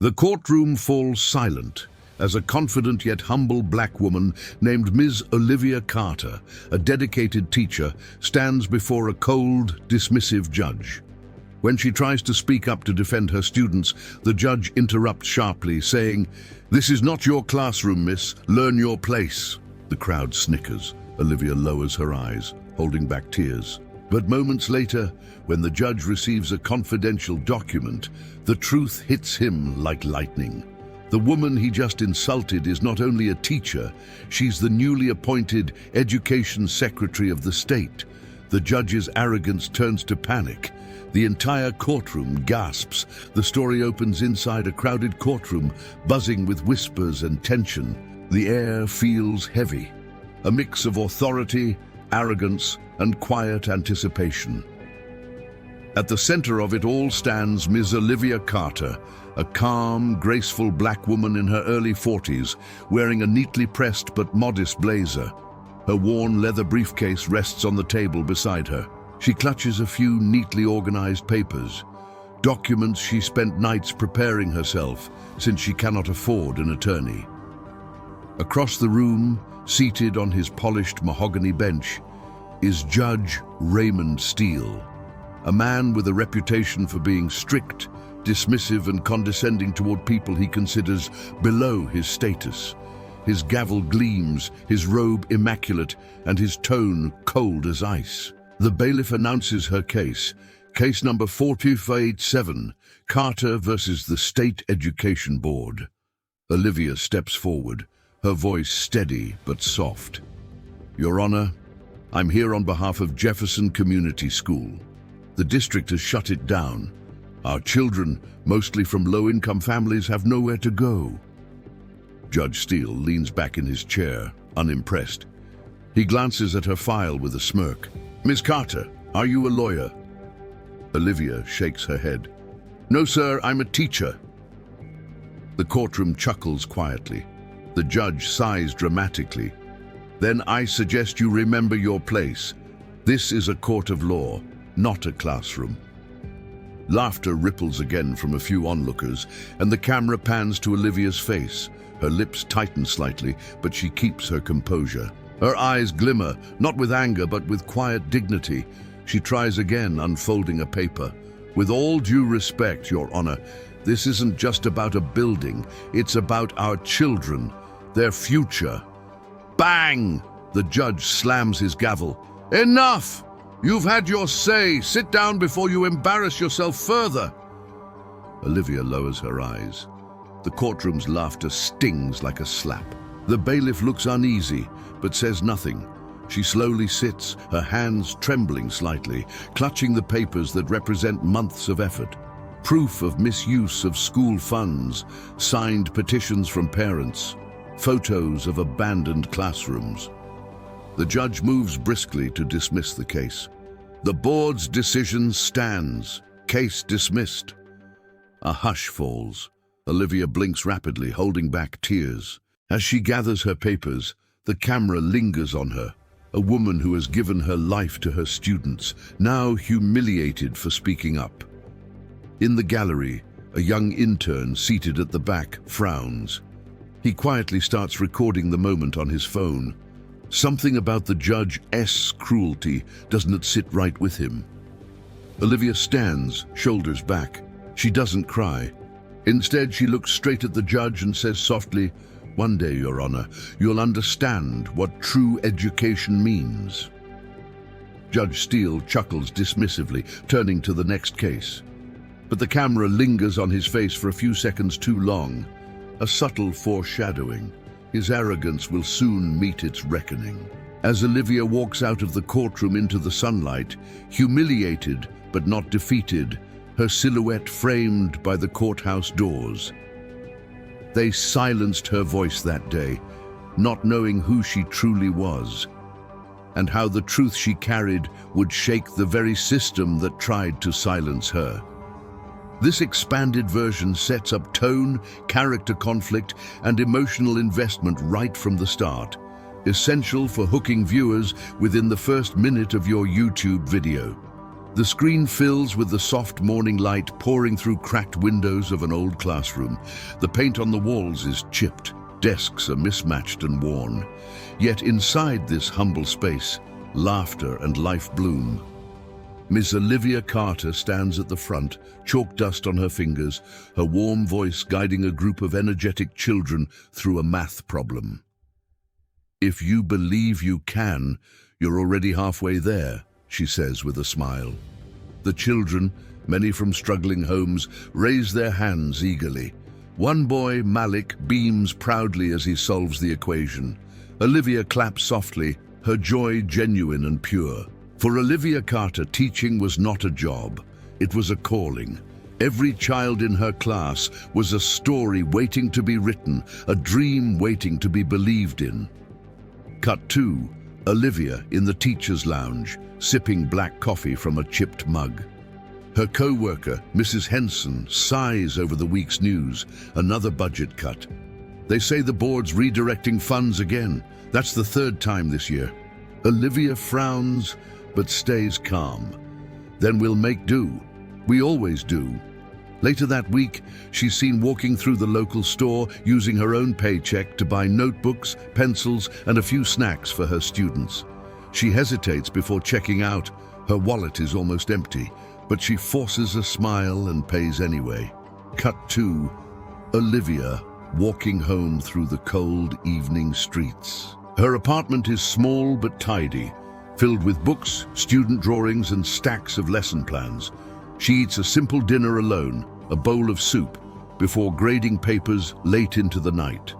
The courtroom falls silent as a confident yet humble black woman named Ms. Olivia Carter, a dedicated teacher, stands before a cold, dismissive judge. When she tries to speak up to defend her students, the judge interrupts sharply, saying, "This is not your classroom, miss. Learn your place." The crowd snickers. Olivia lowers her eyes, holding back tears. But moments later, when the judge receives a confidential document, the truth hits him like lightning. The woman he just insulted is not only a teacher, she's the newly appointed Education Secretary of the state. The judge's arrogance turns to panic. The entire courtroom gasps. The story opens inside a crowded courtroom, buzzing with whispers and tension. The air feels heavy, a mix of authority, arrogance, and quiet anticipation. At the center of it all stands Ms. Olivia Carter, a calm, graceful black woman in her early 40s, wearing a neatly pressed but modest blazer. Her worn leather briefcase rests on the table beside her. She clutches a few neatly organized papers, documents she spent nights preparing herself, since she cannot afford an attorney. Across the room, seated on his polished mahogany bench, is Judge Raymond Steele, a man with a reputation for being strict, dismissive, and condescending toward people he considers below his status. His gavel gleams, his robe immaculate, and his tone cold as ice. The bailiff announces her case number 4587, Carter versus the State Education Board. Olivia steps forward, her voice steady but soft. "Your Honor, I'm here on behalf of Jefferson Community School. The district has shut it down. Our children, mostly from low-income families, have nowhere to go." Judge Steele leans back in his chair, unimpressed. He glances at her file with a smirk. "Miss Carter, are you a lawyer?" Olivia shakes her head. "No, sir, I'm a teacher." The courtroom chuckles quietly. The judge sighs dramatically. "Then I suggest you remember your place. This is a court of law, not a classroom." Laughter ripples again from a few onlookers, and the camera pans to Olivia's face. Her lips tighten slightly, but she keeps her composure. Her eyes glimmer, not with anger, but with quiet dignity. She tries again, unfolding a paper. "With all due respect, Your Honor, this isn't just about a building. It's about our children, their future." Bang! The judge slams his gavel. "Enough! You've had your say. Sit down before you embarrass yourself further." Olivia lowers her eyes. The courtroom's laughter stings like a slap. The bailiff looks uneasy, but says nothing. She slowly sits, her hands trembling slightly, clutching the papers that represent months of effort. Proof of misuse of school funds, signed petitions from parents, photos of abandoned classrooms. The judge moves briskly to dismiss the case. The board's decision stands. Case dismissed. A hush falls. Olivia blinks rapidly, holding back tears. As she gathers her papers, the camera lingers on her. A woman who has given her life to her students, now humiliated for speaking up. In the gallery, a young intern seated at the back frowns. He quietly starts recording the moment on his phone. Something about the judge's cruelty doesn't sit right with him. Olivia stands, shoulders back. She doesn't cry. Instead, she looks straight at the judge and says softly, "One day, Your Honor, you'll understand what true education means." Judge Steele chuckles dismissively, turning to the next case. But the camera lingers on his face for a few seconds too long. A subtle foreshadowing. His arrogance will soon meet its reckoning. As Olivia walks out of the courtroom into the sunlight, humiliated but not defeated, her silhouette framed by the courthouse doors. They silenced her voice that day, not knowing who she truly was, and how the truth she carried would shake the very system that tried to silence her. This expanded version sets up tone, character conflict, and emotional investment right from the start, essential for hooking viewers within the first minute of your YouTube video. The screen fills with the soft morning light pouring through cracked windows of an old classroom. The paint on the walls is chipped, desks are mismatched and worn. Yet inside this humble space, laughter and life bloom. Miss Olivia Carter stands at the front, chalk dust on her fingers, her warm voice guiding a group of energetic children through a math problem. "If you believe you can, you're already halfway there," she says with a smile. The children, many from struggling homes, raise their hands eagerly. One boy, Malik, beams proudly as he solves the equation. Olivia claps softly, her joy genuine and pure. For Olivia Carter, teaching was not a job, it was a calling. Every child in her class was a story waiting to be written, a dream waiting to be believed in. Cut 2. Olivia in the teacher's lounge, sipping black coffee from a chipped mug. Her co-worker, Mrs. Henson, sighs over the week's news, another budget cut. They say the board's redirecting funds again. That's the third time this year. Olivia frowns, but stays calm. Then we'll make do. We always do. Later that week, she's seen walking through the local store using her own paycheck to buy notebooks, pencils, and a few snacks for her students. She hesitates before checking out. Her wallet is almost empty, but she forces a smile and pays anyway. Cut 2. Olivia walking home through the cold evening streets. Her apartment is small but tidy, filled with books, student drawings, and stacks of lesson plans. She eats a simple dinner alone, a bowl of soup, before grading papers late into the night.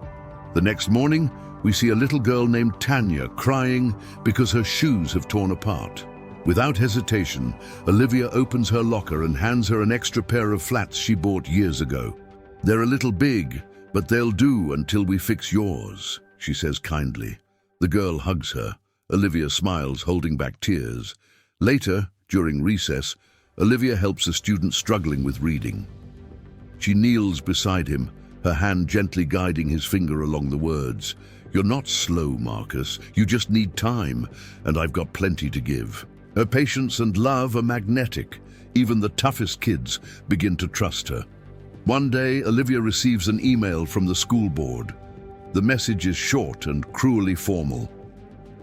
The next morning, we see a little girl named Tanya crying because her shoes have torn apart. Without hesitation, Olivia opens her locker and hands her an extra pair of flats she bought years ago. "They're a little big, but they'll do until we fix yours," she says kindly. The girl hugs her. Olivia smiles, holding back tears. Later, during recess, Olivia helps a student struggling with reading. She kneels beside him, her hand gently guiding his finger along the words. "You're not slow, Marcus. You just need time, and I've got plenty to give." Her patience and love are magnetic. Even the toughest kids begin to trust her. One day, Olivia receives an email from the school board. The message is short and cruelly formal.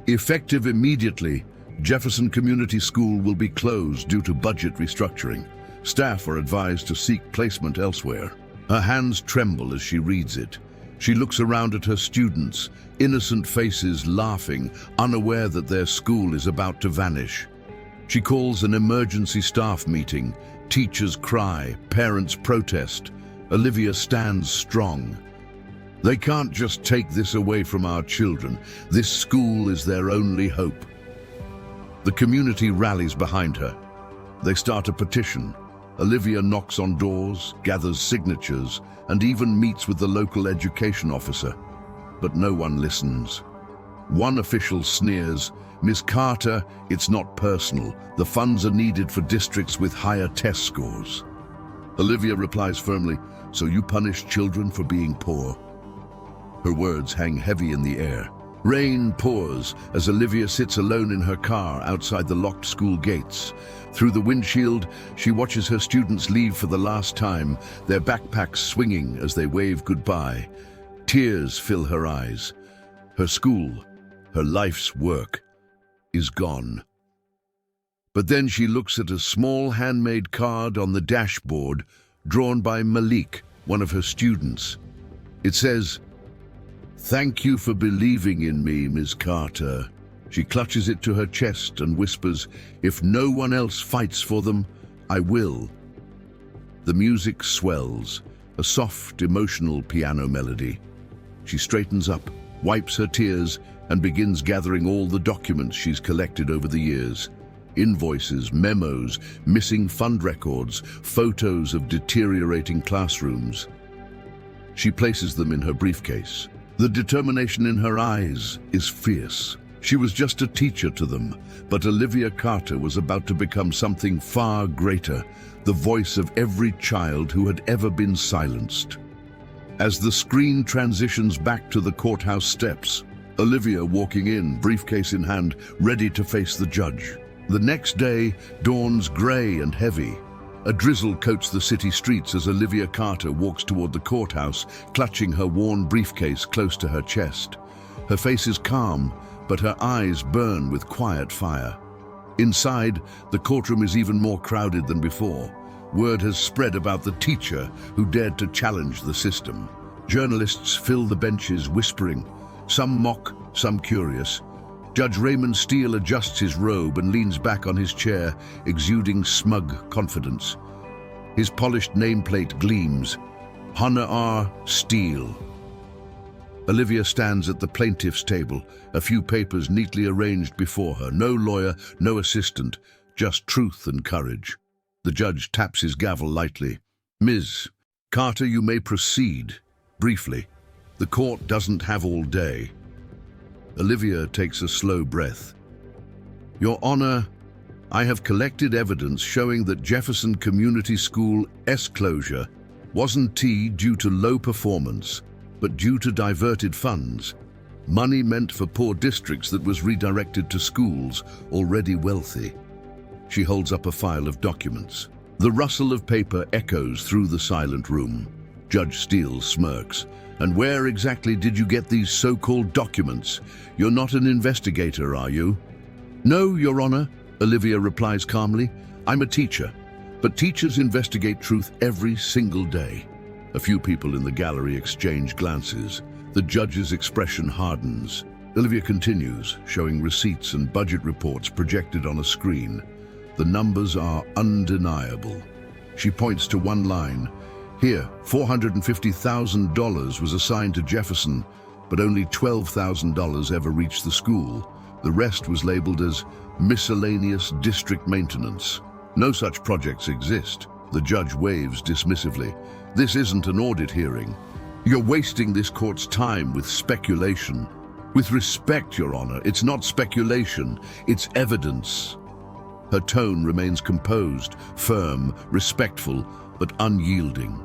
Effective immediately, Jefferson Community School will be closed due to budget restructuring. Staff are advised to seek placement elsewhere. Her hands tremble as she reads it. She looks around at her students, innocent faces laughing, unaware that their school is about to vanish. She calls an emergency staff meeting. Teachers cry, parents protest. Olivia stands strong. "They can't just take this away from our children. This school is their only hope." The community rallies behind her. They start a petition. Olivia knocks on doors, gathers signatures, and even meets with the local education officer. But no one listens. One official sneers, "Miss Carter, it's not personal. The funds are needed for districts with higher test scores." Olivia replies firmly, "So you punish children for being poor?" Her words hang heavy in the air. Rain pours as Olivia sits alone in her car outside the locked school gates. Through the windshield, she watches her students leave for the last time, their backpacks swinging as they wave goodbye. Tears fill her eyes. Her school, her life's work, is gone. But then she looks at a small handmade card on the dashboard drawn by Malik, one of her students. It says, "Thank you for believing in me, Ms. Carter." She clutches it to her chest and whispers, "If no one else fights for them, I will." The music swells, a soft, emotional piano melody. She straightens up, wipes her tears, and begins gathering all the documents she's collected over the years. Invoices, memos, missing fund records, photos of deteriorating classrooms. She places them in her briefcase. The determination in her eyes is fierce. She was just a teacher to them, but Olivia Carter was about to become something far greater, the voice of every child who had ever been silenced. As the screen transitions back to the courthouse steps, Olivia walking in, briefcase in hand, ready to face the judge. The next day dawns grey and heavy. A drizzle coats the city streets as Olivia Carter walks toward the courthouse, clutching her worn briefcase close to her chest. Her face is calm, but her eyes burn with quiet fire. Inside, the courtroom is even more crowded than before. Word has spread about the teacher who dared to challenge the system. Journalists fill the benches whispering, some mock, some curious. Judge Raymond Steele adjusts his robe and leans back on his chair, exuding smug confidence. His polished nameplate gleams, Honor R. Steele. Olivia stands at the plaintiff's table, a few papers neatly arranged before her. No lawyer, no assistant, just truth and courage. The judge taps his gavel lightly. Ms. Carter, you may proceed. Briefly. The court doesn't have all day. Olivia takes a slow breath. Your Honor, I have collected evidence showing that Jefferson Community School's closure wasn't due to low performance, but due to diverted funds, money meant for poor districts that was redirected to schools already wealthy. She holds up a file of documents. The rustle of paper echoes through the silent room. Judge Steele smirks. And where exactly did you get these so-called documents? You're not an investigator, are you? No, Your Honor, Olivia replies calmly. I'm a teacher, but teachers investigate truth every single day. A few people in the gallery exchange glances. The judge's expression hardens. Olivia continues, showing receipts and budget reports projected on a screen. The numbers are undeniable. She points to one line. Here, $450,000 was assigned to Jefferson, but only $12,000 ever reached the school. The rest was labeled as miscellaneous district maintenance. No such projects exist. The judge waves dismissively. This isn't an audit hearing. You're wasting this court's time with speculation. With respect, Your Honor, it's not speculation, it's evidence. Her tone remains composed, firm, respectful, but unyielding.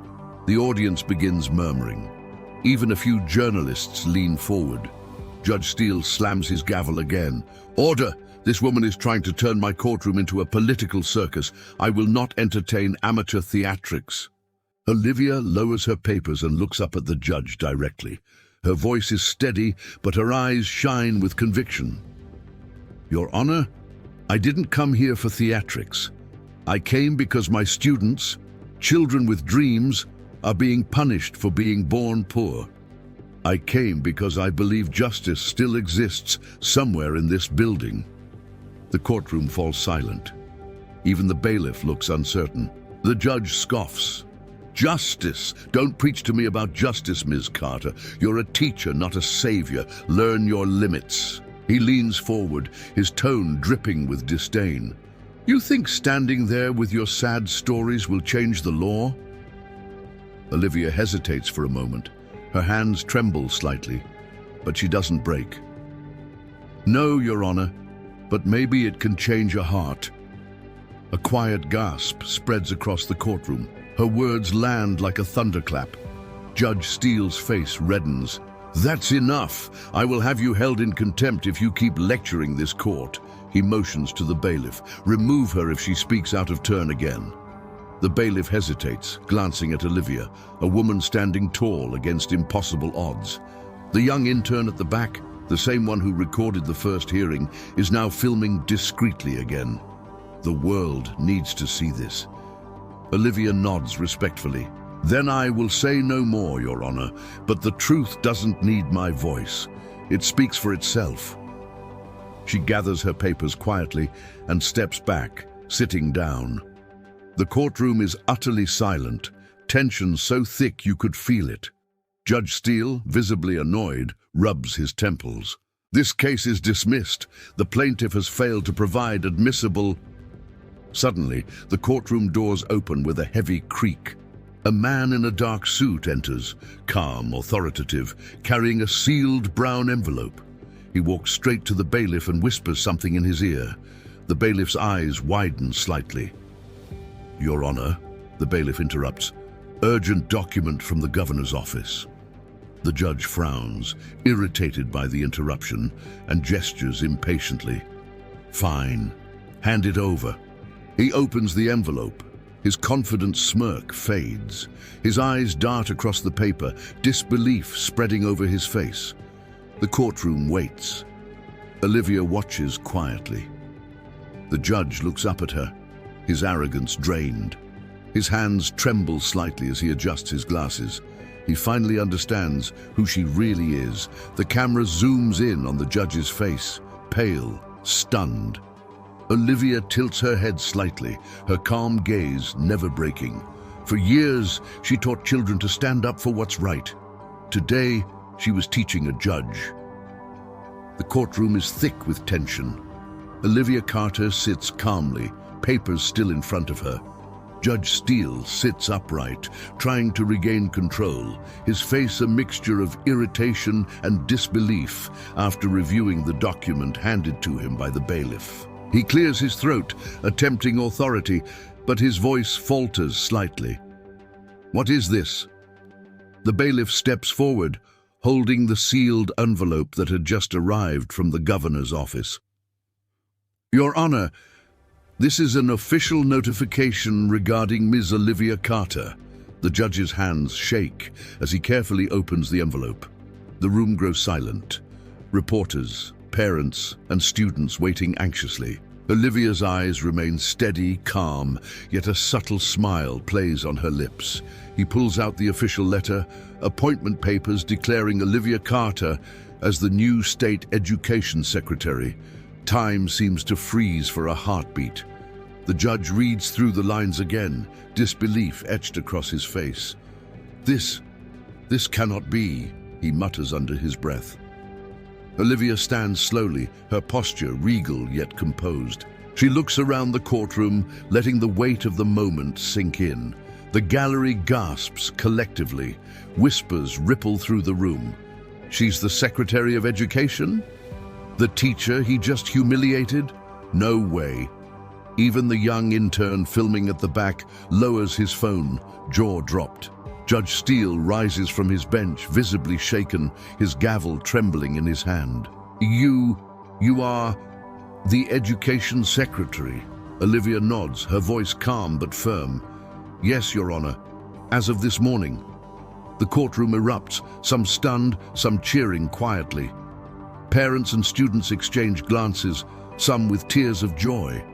The audience begins murmuring. Even a few journalists lean forward. Judge Steele slams his gavel again. Order! This woman is trying to turn my courtroom into a political circus. I will not entertain amateur theatrics. Olivia lowers her papers and looks up at the judge directly. Her voice is steady, but her eyes shine with conviction. Your Honor, I didn't come here for theatrics. I came because my students, children with dreams, are being punished for being born poor. I came because I believe justice still exists somewhere in this building. The courtroom falls silent. Even the bailiff looks uncertain. The judge scoffs. Justice! Don't preach to me about justice, Ms. Carter. You're a teacher, not a savior. Learn your limits. He leans forward, his tone dripping with disdain. You think standing there with your sad stories will change the law? Olivia hesitates for a moment. Her hands tremble slightly, but she doesn't break. No, Your Honor, but maybe it can change a heart. A quiet gasp spreads across the courtroom. Her words land like a thunderclap. Judge Steele's face reddens. That's enough. I will have you held in contempt if you keep lecturing this court. He motions to the bailiff. Remove her if she speaks out of turn again. The bailiff hesitates, glancing at Olivia, a woman standing tall against impossible odds. The young intern at the back, the same one who recorded the first hearing, is now filming discreetly again. The world needs to see this. Olivia nods respectfully. Then I will say no more, Your Honor, but the truth doesn't need my voice. It speaks for itself. She gathers her papers quietly and steps back, sitting down. The courtroom is utterly silent, tension so thick you could feel it. Judge Steele, visibly annoyed, rubs his temples. This case is dismissed. The plaintiff has failed to provide admissible... Suddenly, the courtroom doors open with a heavy creak. A man in a dark suit enters, calm, authoritative, carrying a sealed brown envelope. He walks straight to the bailiff and whispers something in his ear. The bailiff's eyes widen slightly. Your Honor, the bailiff interrupts. Urgent document from the governor's office. The judge frowns, irritated by the interruption, and gestures impatiently. Fine. Hand it over. He opens the envelope. His confident smirk fades. His eyes dart across the paper, disbelief spreading over his face. The courtroom waits. Olivia watches quietly. The judge looks up at her, his arrogance drained. His hands tremble slightly as he adjusts his glasses. He finally understands who she really is. The camera zooms in on the judge's face, pale, stunned. Olivia tilts her head slightly, her calm gaze never breaking. For years, she taught children to stand up for what's right. Today, she was teaching a judge. The courtroom is thick with tension. Olivia Carter sits calmly, papers still in front of her. Judge Steele sits upright, trying to regain control, his face a mixture of irritation and disbelief after reviewing the document handed to him by the bailiff. He clears his throat, attempting authority, but his voice falters slightly. "What is this?" The bailiff steps forward, holding the sealed envelope that had just arrived from the governor's office. "Your Honor, this is an official notification regarding Ms. Olivia Carter." The judge's hands shake as he carefully opens the envelope. The room grows silent. Reporters, parents, and students waiting anxiously. Olivia's eyes remain steady, calm, yet a subtle smile plays on her lips. He pulls out the official letter, appointment papers declaring Olivia Carter as the new state education secretary. Time seems to freeze for a heartbeat. The judge reads through the lines again, disbelief etched across his face. This cannot be," he mutters under his breath. Olivia stands slowly, her posture regal yet composed. She looks around the courtroom, letting the weight of the moment sink in. The gallery gasps collectively. Whispers ripple through the room. She's the Secretary of Education? The teacher he just humiliated? No way. Even the young intern filming at the back lowers his phone, jaw dropped. Judge Steele rises from his bench, visibly shaken, his gavel trembling in his hand. You are the Education Secretary." Olivia nods, her voice calm but firm. "Yes, Your Honor. As of this morning." The courtroom erupts, some stunned, some cheering quietly. Parents and students exchange glances, some with tears of joy.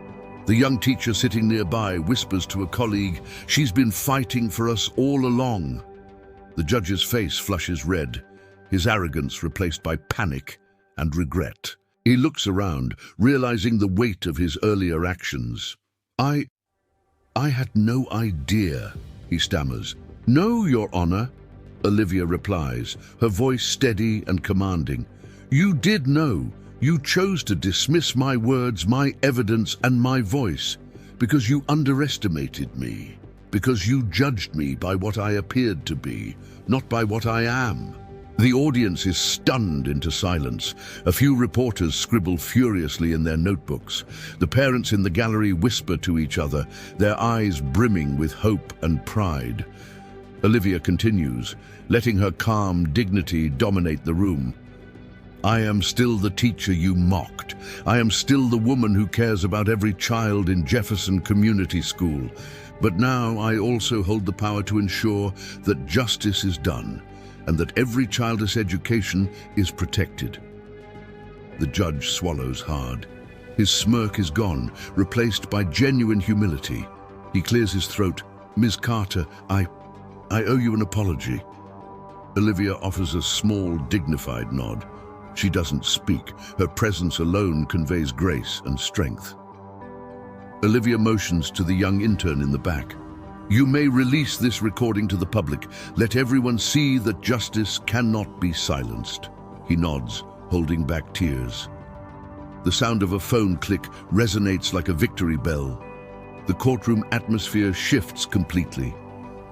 The young teacher sitting nearby whispers to a colleague, "She's been fighting for us all along." The judge's face flushes red, his arrogance replaced by panic and regret. He looks around, realizing the weight of his earlier actions. I had no idea," he stammers. "No, Your Honor," Olivia replies, her voice steady and commanding. "You did know. You chose to dismiss my words, my evidence, and my voice, because you underestimated me, because you judged me by what I appeared to be, not by what I am." The audience is stunned into silence. A few reporters scribble furiously in their notebooks. The parents in the gallery whisper to each other, their eyes brimming with hope and pride. Olivia continues, letting her calm dignity dominate the room. "I am still the teacher you mocked. I am still the woman who cares about every child in Jefferson Community School. But now I also hold the power to ensure that justice is done and that every child's education is protected." The judge swallows hard. His smirk is gone, replaced by genuine humility. He clears his throat. "Ms. Carter, I owe you an apology." Olivia offers a small, dignified nod. She doesn't speak. Her presence alone conveys grace and strength. Olivia motions to the young intern in the back. "You may release this recording to the public. Let everyone see that justice cannot be silenced." He nods, holding back tears. The sound of a phone click resonates like a victory bell. The courtroom atmosphere shifts completely.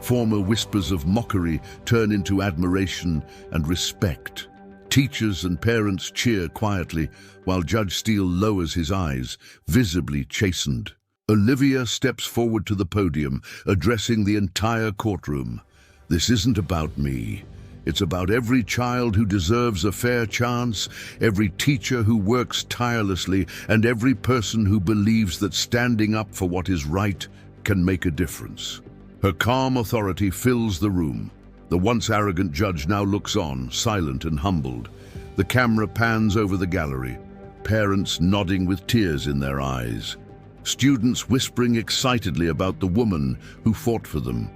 Former whispers of mockery turn into admiration and respect. Teachers and parents cheer quietly, while Judge Steele lowers his eyes, visibly chastened. Olivia steps forward to the podium, addressing the entire courtroom. "This isn't about me. It's about every child who deserves a fair chance, every teacher who works tirelessly, and every person who believes that standing up for what is right can make a difference. Her calm authority fills the room. The once arrogant judge now looks on, silent and humbled. The camera pans over the gallery, parents nodding with tears in their eyes, students whispering excitedly about the woman who fought for them,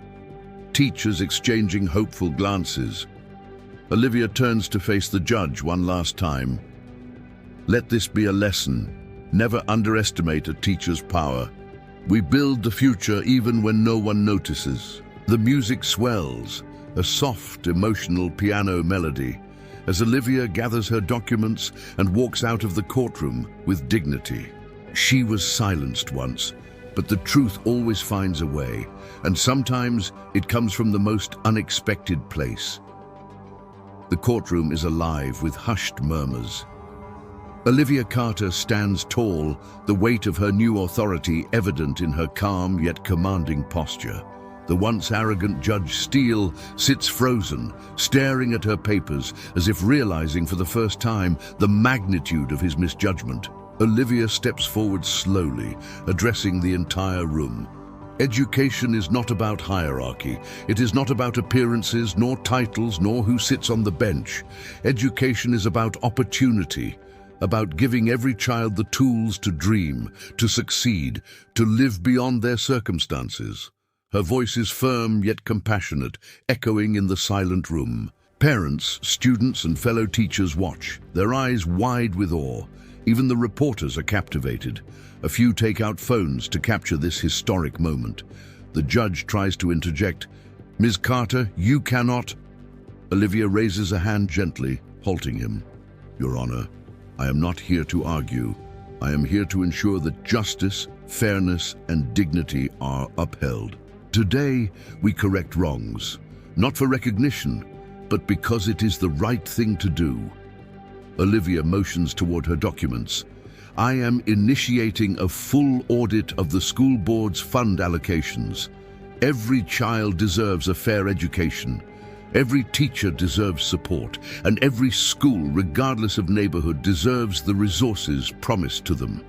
teachers exchanging hopeful glances. Olivia turns to face the judge one last time. Let this be a lesson. Never underestimate a teacher's power. We build the future even when no one notices. The music swells, a soft, emotional piano melody, as Olivia gathers her documents and walks out of the courtroom with dignity. She was silenced once, but the truth always finds a way, and sometimes it comes from the most unexpected place. The courtroom is alive with hushed murmurs. Olivia Carter stands tall, the weight of her new authority evident in her calm yet commanding posture. The once arrogant Judge Steele sits frozen, staring at her papers as if realizing for the first time the magnitude of his misjudgment. Olivia steps forward slowly, addressing the entire room. Education is not about hierarchy. It is not about appearances, nor titles, nor who sits on the bench. Education is about opportunity, about giving every child the tools to dream, to succeed, to live beyond their circumstances. Her voice is firm yet compassionate, echoing in the silent room. Parents, students, and fellow teachers watch, their eyes wide with awe. Even the reporters are captivated. A few take out phones to capture this historic moment. The judge tries to interject. "Ms. Carter, you cannot..." Olivia raises a hand gently, halting him. "Your Honor, I am not here to argue. I am here to ensure that justice, fairness, and dignity are upheld. Today, we correct wrongs, not for recognition, but because it is the right thing to do." Olivia motions toward her documents. "I am initiating a full audit of the school board's fund allocations. Every child deserves a fair education. Every teacher deserves support, and every school, regardless of neighborhood, deserves the resources promised to them."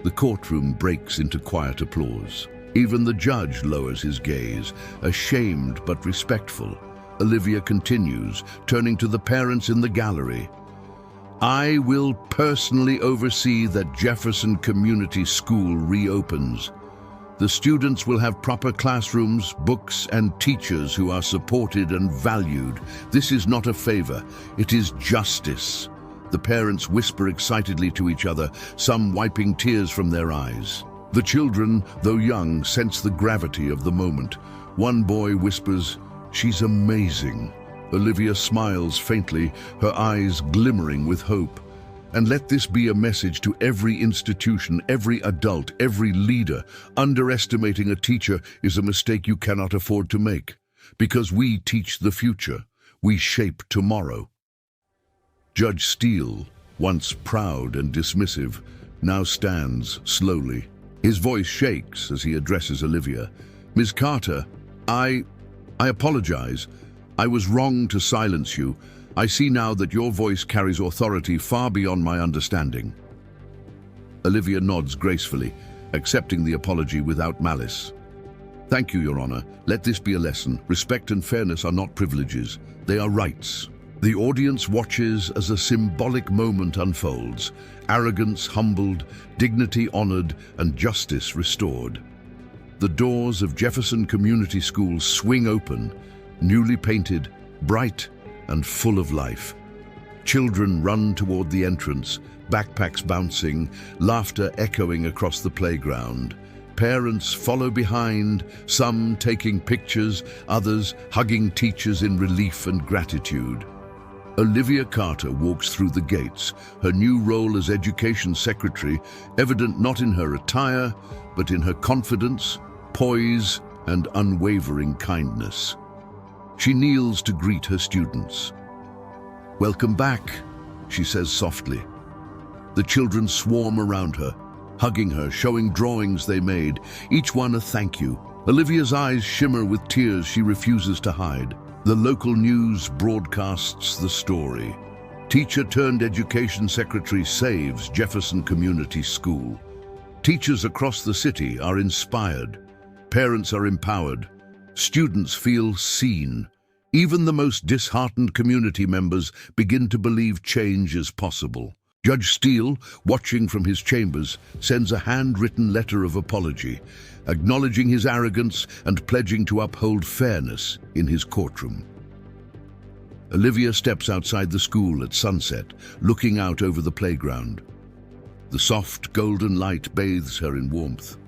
The courtroom breaks into quiet applause. Even the judge lowers his gaze, ashamed but respectful. Olivia continues, turning to the parents in the gallery. "I will personally oversee that Jefferson Community School reopens. The students will have proper classrooms, books, and teachers who are supported and valued. This is not a favor, it is justice." The parents whisper excitedly to each other, some wiping tears from their eyes. The children, though young, sense the gravity of the moment. One boy whispers, "She's amazing." Olivia smiles faintly, her eyes glimmering with hope. And let this be a message to every institution, every adult, every leader. Underestimating a teacher is a mistake you cannot afford to make. Because we teach the future. We shape tomorrow. Judge Steele, once proud and dismissive, now stands slowly. His voice shakes as he addresses Olivia. "Ms. Carter, I apologize. I was wrong to silence you. I see now that your voice carries authority far beyond my understanding." Olivia nods gracefully, accepting the apology without malice. "Thank you, Your Honor. Let this be a lesson. Respect and fairness are not privileges. They are rights." The audience watches as a symbolic moment unfolds. Arrogance humbled, dignity honored, and justice restored. The doors of Jefferson Community School swing open, newly painted, bright, and full of life. Children run toward the entrance, backpacks bouncing, laughter echoing across the playground. Parents follow behind, some taking pictures, others hugging teachers in relief and gratitude. Olivia Carter walks through the gates, her new role as Education Secretary evident not in her attire, but in her confidence, poise, and unwavering kindness. She kneels to greet her students. "Welcome back," she says softly. The children swarm around her, hugging her, showing drawings they made, each one a thank you. Olivia's eyes shimmer with tears she refuses to hide. The local news broadcasts the story. Teacher turned education secretary saves Jefferson Community School. Teachers across the city are inspired. Parents are empowered. Students feel seen. Even the most disheartened community members begin to believe change is possible. Judge Steele, watching from his chambers, sends a handwritten letter of apology, acknowledging his arrogance and pledging to uphold fairness in his courtroom. Olivia steps outside the school at sunset, looking out over the playground. The soft golden light bathes her in warmth.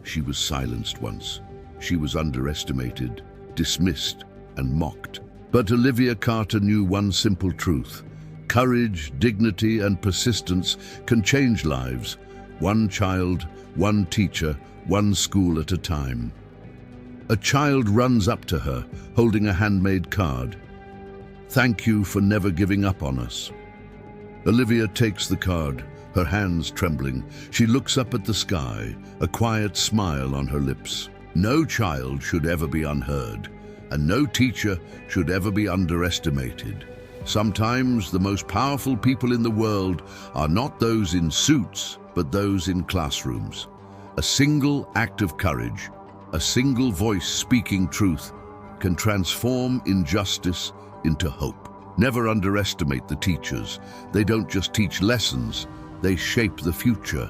She was silenced once. She was underestimated, dismissed, and mocked. But Olivia Carter knew one simple truth. Courage, dignity, and persistence can change lives. One child, one teacher, one school at a time. A child runs up to her, holding a handmade card. "Thank you for never giving up on us." Olivia takes the card, her hands trembling. She looks up at the sky, a quiet smile on her lips. No child should ever be unheard, and no teacher should ever be underestimated. Sometimes the most powerful people in the world are not those in suits, but those in classrooms. A single act of courage, a single voice speaking truth, can transform injustice into hope. Never underestimate the teachers. They don't just teach lessons, they shape the future.